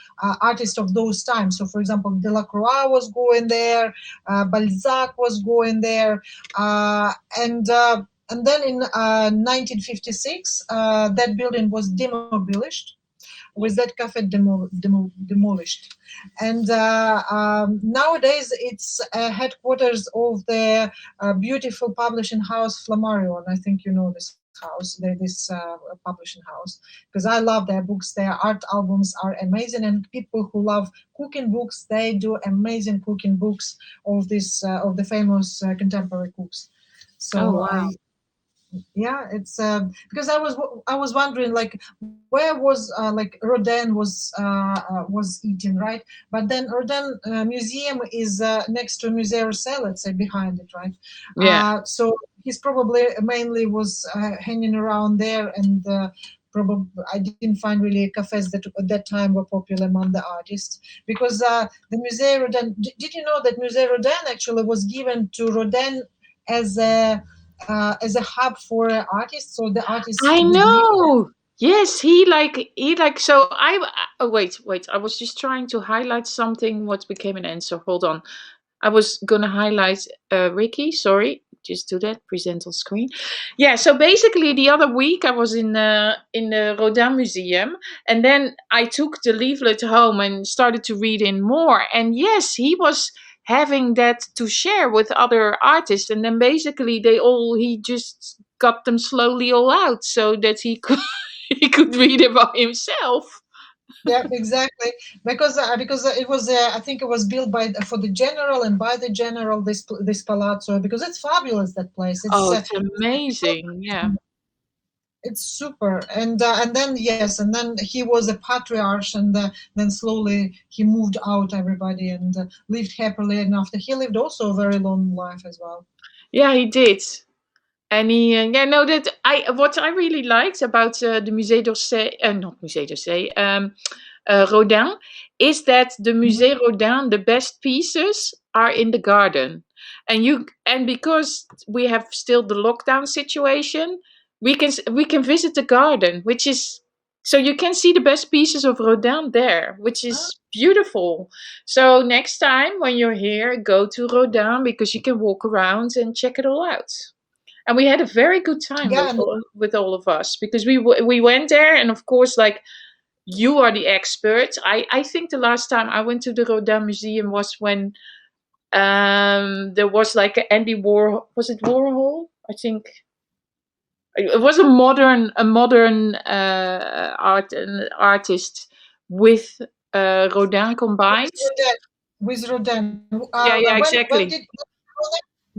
artists of those times. So, for example, Delacroix was going there, Balzac was going there, and then in 1956, that building was demolished. Was that cafe demolished? And nowadays, it's headquarters of the beautiful publishing house Flammarion. I think you know this house, this publishing house, because I love their books. Their art albums are amazing, and people who love cooking books, they do amazing cooking books of this of the famous contemporary cooks. Oh So wow. yeah, it's because I was wondering like where was like Rodin was eating, right? But then Rodin museum is next to Musée Orsay, let's say behind it, right? Yeah. So he's probably mainly was hanging around there and probably I didn't find really cafes that at that time were popular among the artists, because the Musée Rodin. Did you know that Musée Rodin actually was given to Rodin as a hub for artists, so the artists I would live there? know. Yes, he like so I oh, wait. I was just trying to highlight something what became an answer. Hold on. I was gonna highlight Ricky. Sorry, just do that. Present on screen. Yeah. So basically, the other week I was in the Rodin Museum, and then I took the leaflet home and started to read in more. And yes, he was having that to share with other artists, and then basically he just got them slowly all out so that he could he could read it by himself. Yeah, exactly. Because it was I think it was built by for the general and by the general, this palazzo, because it's fabulous, that place. Oh, it's amazing. Yeah. It's super. And then yes, and then he was a patriarch, and then slowly he moved out everybody, and lived happily, and after he lived also a very long life as well. Yeah, he did. And yeah, no, that I what I really liked about the Musée d'Orsay, not Musée d'Orsay, Rodin, is that the Mhm. Musée Rodin, the best pieces are in the garden, and because we have still the lockdown situation, we can visit the garden, which is so you can see the best pieces of Rodin there, which Ah, is beautiful. So next time when you're here, go to Rodin because you can walk around and check it all out. And we had a very good time yeah, and with all of us because we went there, and of course, like, you are the expert. I think the last time I went to the Rodin Museum was when there was like a Andy Warhol. Was it Warhol? I think it was a modern artist with Rodin with combined. Rodin, Yeah, yeah, when exactly. did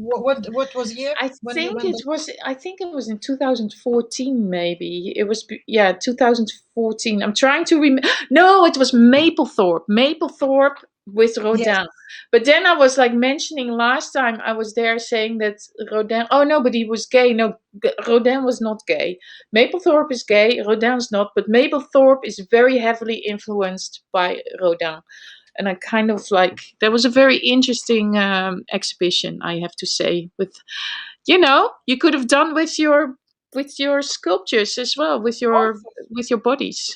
what was year when I think it was in 2014, maybe. It was yeah, 2014. I'm trying to remember. No, it was Maplethorpe with yes, Rodin. But then I was like mentioning last time I was there saying that Rodin, oh no, but he was gay. No, Rodin was not gay. Maplethorpe is gay, Rodin's not, but Maplethorpe is very heavily influenced by Rodin. And I kind of like that was a very interesting exhibition, I have to say. With you could have done with your sculptures as well, also with your bodies.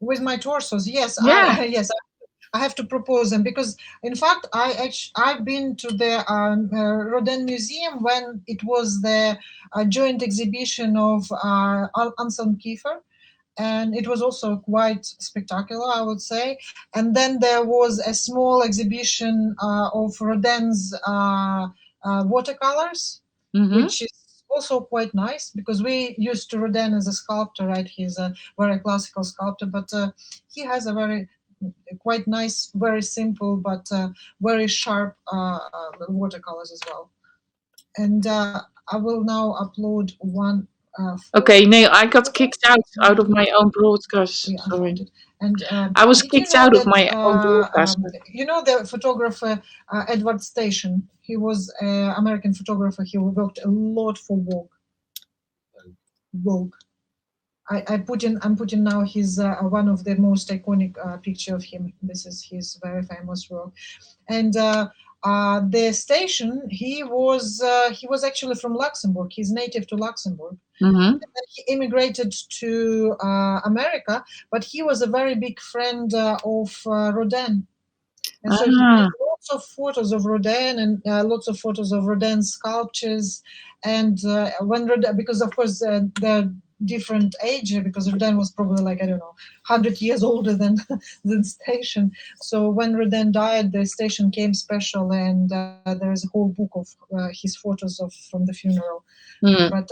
with my torsos. Yes, Yeah. I yes, I have to propose them, because, in fact, I've been to the Rodin Museum when it was the joint exhibition of Anselm Kiefer, and it was also quite spectacular, I would say. And then there was a small exhibition of Rodin's watercolors, Mm-hmm. which is also quite nice, because we used to Rodin as a sculptor, right? He's a very classical sculptor, but he has a very quite nice, very simple, but very sharp watercolors as well. And I will now upload one Okay. No, I got photo. kicked out of my own broadcast. Yeah, I Sorry, found it. And I was did you kicked know out of that my own broadcast. you know the photographer Edward Station? He was an American photographer. He worked a lot for Vogue. Vogue. I'm putting now his one of the most iconic picture of him. This is his very famous work. And the Station, he was actually from Luxembourg. He's native to Luxembourg. Mm-hmm. He immigrated to America, but he was a very big friend of Rodin. And so he has Ah. lots of photos of Rodin, and lots of photos of Rodin's sculptures. And when Rodin, because of course they're different age, because Rodin was probably, like, I don't know, 100 years older than than Station. So when Rodin died, the Station came special, and there is a whole book of his photos of from the funeral. Mm. But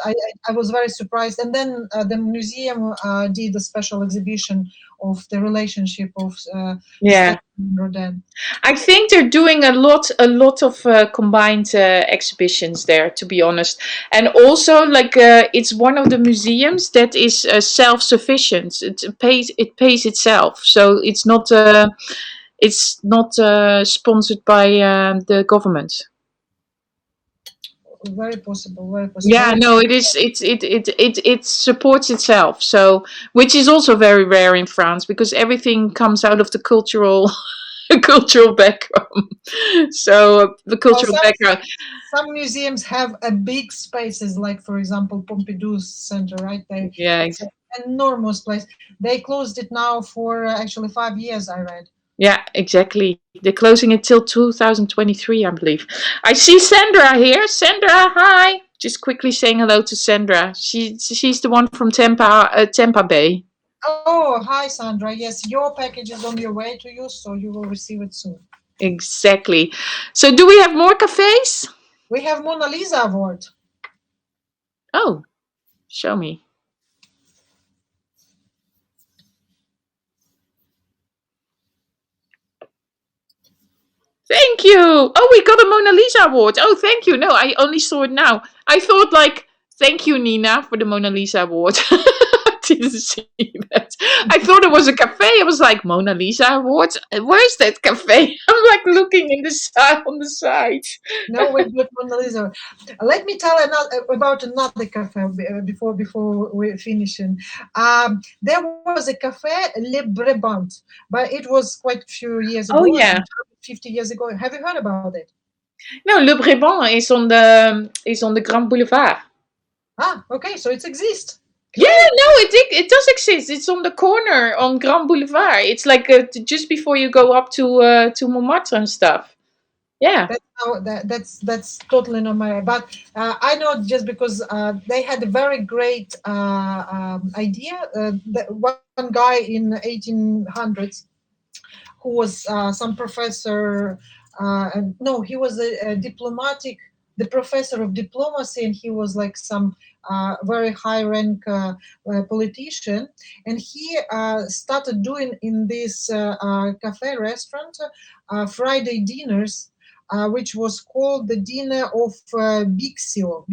I was very surprised. And then the museum did a special exhibition of the relationship of Yeah. Station and Rodin. I think they're doing a lot of combined exhibitions there, to be honest. And also, like, it's one of the museums that is self-sufficient. It pays itself, so it's not sponsored by the government. very possible, very possible. Yeah, Let's no, it is. It supports itself. So, which is also very rare in France because everything comes out of the cultural cultural background. So the well, cultural background. some museums have a big spaces, like for example Pompidou Center, right? Yeah, It's an enormous place. They closed it now for actually 5 years. I read. yeah, exactly. They're closing it till 2023, I believe. I see Sandra here. Sandra, hi. Just quickly saying hello to Sandra. She's the one from Tampa Bay. Oh, hi Sandra. Yes, your package is on your way to you, so you will receive it soon. Exactly. So, do we have more cafes? We have Mona Lisa Award. Oh, show me. Thank you. Oh, we got a Mona Lisa award. Oh, thank you. No, I only saw it now. I thought like, thank you, Nina, for the Mona Lisa award. I didn't see that. I thought it was a cafe. I was like, Mona Lisa award. Where's that cafe? I'm like looking in the side on the side. No, we've got Mona Lisa. Let me tell about another cafe before we finishing. There was a cafe Le Brabant, but it was quite a few years Oh ago, yeah. 50 years ago. Have you heard about it? No, Le Brabant is on the Grand Boulevard. Ah, okay, so it exists. Yeah, Great. no, it does exist. It's on the corner on Grand Boulevard. It's like just before you go up to Montmartre and stuff. Yeah. That's totally not my. But I know just because they had a very great idea. One guy in 1800s who was some professor. No, he was a diplomatic, the professor of diplomacy, and he was like some very high rank politician. And he started doing in this cafe restaurant Friday dinners, which was called the dinner of Big Sur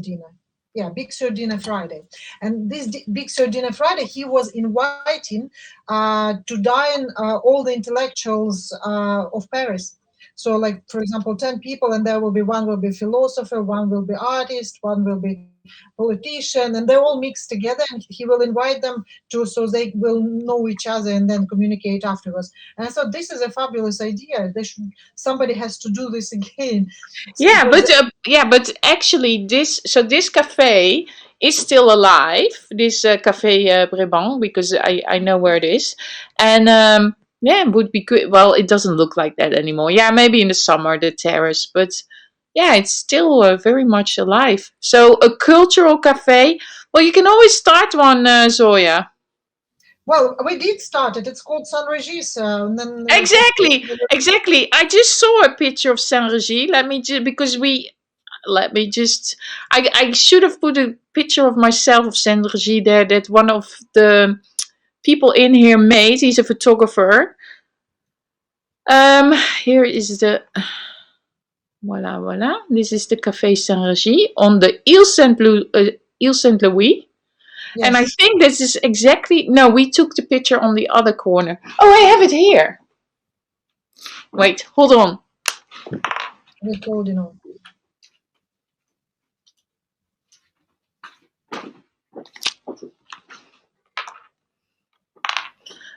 dinner. Yeah, Big Sur dinner Friday. And this Big Sur dinner Friday, he was inviting to dine all the intellectuals of Paris. So, like for example, 10 people, and there will be one will be philosopher, one will be artist, one will be politician, and they're all mixed together. And he will invite them to so they will know each other and then communicate afterwards. And I thought this is a fabulous idea. They should somebody has to do this again because But actually, this cafe is still alive. This Cafe Brabant, because I know where it is, and yeah, it would be good. Well, it doesn't look like that anymore. Yeah, maybe in the summer the terrace, but yeah, it's still very much alive. So a cultural cafe. Well, you can always start one, Zoya. well, we did start it. It's called San Regis, and then Exactly, exactly. I just saw a picture of Saint Regis. Let me just I should have put a picture of myself of Saint Regis there that one of the people in here made. He's a photographer. Here is the voila. This is the Café Saint Regis on the Ile Saint Louis. And I yes, think this is exactly no, we took the picture on the other corner. Oh, I have it here. Wait, hold on. we told you know.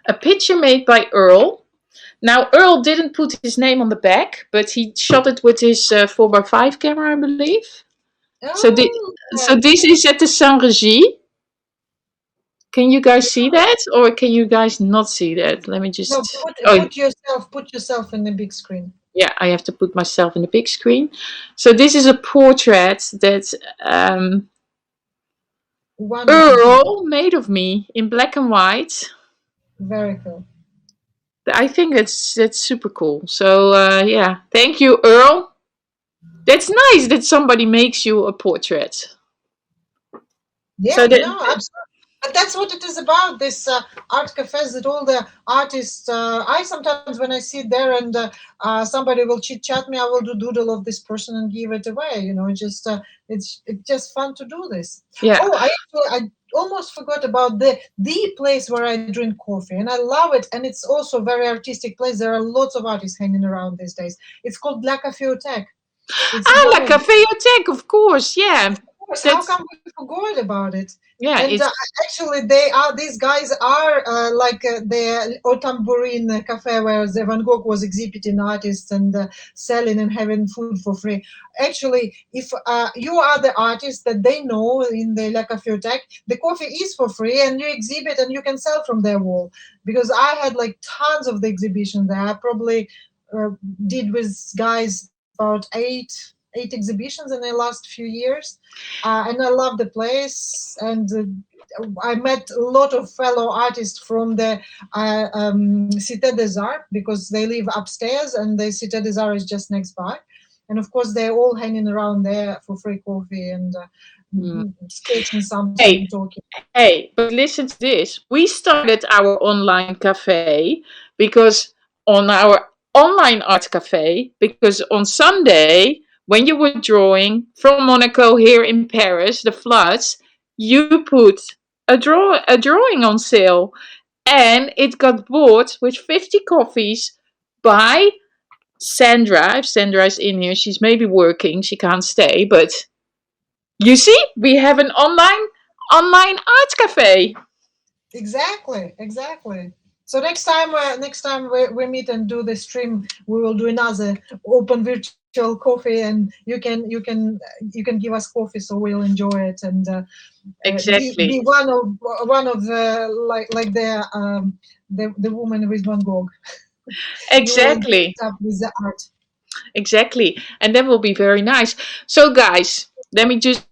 A picture made by Earl. Now, Earl didn't put his name on the back, but he shot it with his 4x5 camera, I believe. So, Oh, so this is at the Saint Regis. Can you guys see that, or can you guys not see that? Let me no, just. put Oh, put yourself in the big screen. yeah, I have to put myself in the big screen. So this is a portrait that Wonderful, Earl made of me in black and white. very cool. I think that's super cool. So yeah, thank you, Earl. That's nice that somebody makes you a portrait. Yeah, So that no, absolutely. But that's what it is about. This art cafes that all the artists. I sometimes when I sit there and somebody will chit chat me, I will do doodle of this person and give it away. It's just fun to do this. yeah, Oh, I almost forgot about the place where I drink coffee, and I love it. And it's also a very artistic place. There are lots of artists hanging around these days. It's called La Caféothèque. It's Ah, one La of Caféothèque, of course. Yeah. course, how That's, come we forgot about it? yeah, And it's actually, they are these guys are like the Au Tambourine cafe where the Van Gogh was exhibiting artists and selling and having food for free. Actually, if you are the artist that they know in the La Caféothèque, the coffee is for free, and you exhibit and you can sell from their wall. Because I had like tons of the exhibition there. I probably uh, did with guys about eight exhibitions in the last few years, and I love the place. And I met a lot of fellow artists from the Cité des Arts because they live upstairs, and the Cité des Arts is just next by. And of course, they're all hanging around there for free coffee and mm. sketching something Hey, and talking. hey, but listen to this. We started our online cafe because on our online art cafe, because on Sunday, when you were drawing from Monaco here in Paris, the floods, you put a drawing on sale, and it got bought with 50 coffees by Sandra. If Sandra is in here, she's maybe working, she can't stay, but you see, we have an online art cafe. Exactly, exactly. So next time we meet and do the stream, we will do another open virtual coffee, and you can give us coffee, so we'll enjoy it and be Exactly. one of the like the woman with Van Gogh. You will end Exactly. up with the art. Exactly. And that will be very nice. So guys, let me just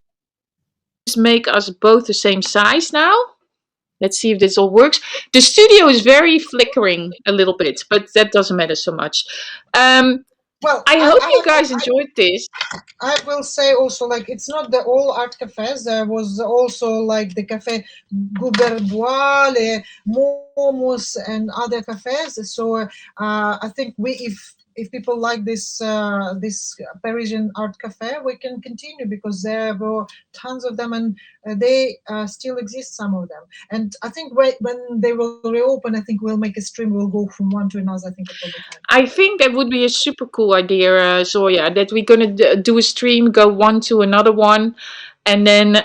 make us both the same size now. Let's see if this all works. The studio is very flickering a little bit, but that doesn't matter so much. Um, Well, I hope you guys enjoyed this. I will say also like it's not the all art cafes. There was also like the cafe Gouverbois, les Momos, and other cafes. So I think we if people like this Parisian art cafe, we can continue because there were tons of them, and they still exist, some of them. And I think when they will reopen, I think we'll make a stream. We'll go from one to another. I think it will be fun. I think that would be a super cool idea, Zoya, that we're going to do a stream, go one to another one. And then,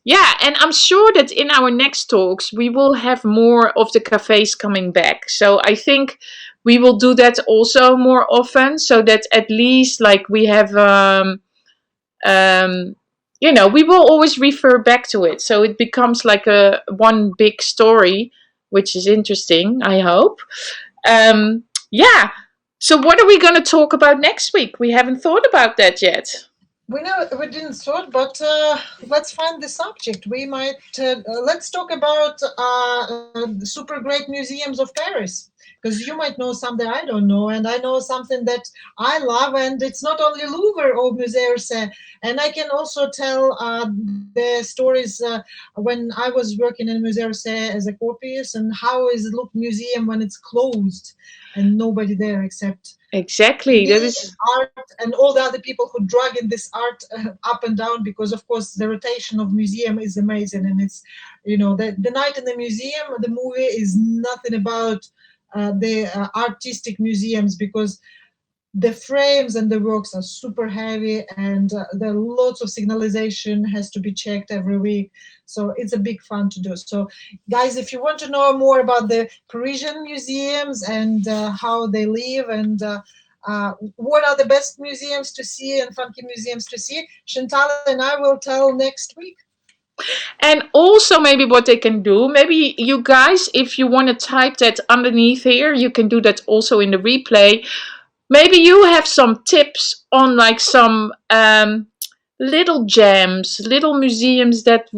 yeah, and I'm sure that in our next talks, we will have more of the cafes coming back. So I think we will do that also more often so that at least like we have, um, we will always refer back to it. So it becomes like a one big story, which is interesting, I hope. Yeah. So what are we going to talk about next week? We haven't thought about that yet. We know we didn't start, but let's find the subject. We might let's talk about super great museums of Paris, because you might know some that I don't know, and I know something that I love, and it's not only Louvre or Musée d'Orsay. And I can also tell the stories when I was working in Musée d'Orsay as a copyist, and how is it look museum when it's closed and nobody there except Exactly. That me, is art, and all the other people who drag in this art up and down, because of course the rotation of museum is amazing. And it's the night in the museum, the movie is nothing about the artistic museums, because the frames and the works are super heavy, and there are lots of signalization has to be checked every week. So it's a big fun to do. So guys, if you want to know more about the Parisian museums and how they live, and what are the best museums to see and funky museums to see, Chantal and I will tell next week. and also maybe what they can do. Maybe you guys, if you want to type that underneath here, you can do that also in the replay. Maybe you have some tips on like some little gems, little museums that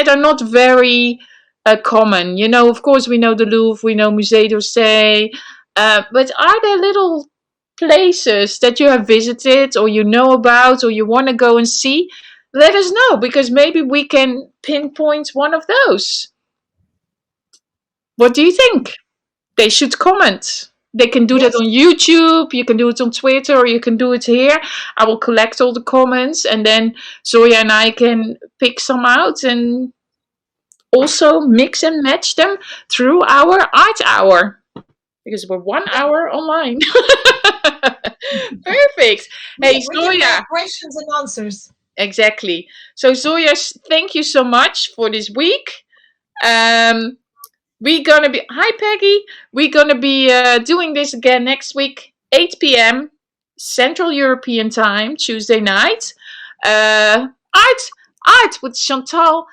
are not very common. Of course, we know the Louvre, we know Musée d'Orsay, but are there little places that you have visited or you know about or you want to go and see? Let us know, because maybe we can pinpoint one of those. What do you think? They should comment. They can do that Yes. on YouTube, you can do it on Twitter, or you can do it here. I will collect all the comments, and then Zoya and I can pick some out and also mix and match them through our art hour. because we're 1 hour online. Perfect. Hey, We can Zoya. make questions and answers. Exactly. So, Zoya, thank you so much for this week. We're gonna be. Hi, Peggy. We're gonna be doing this again next week, 8 p.m. Central European Time, Tuesday night. Art with Chantal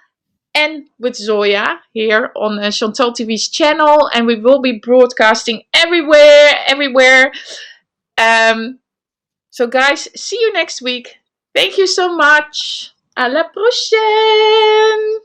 and with Zoya here on Chantal TV's channel, and we will be broadcasting everywhere. So, guys, see you next week. Thank you so much. À la prochaine.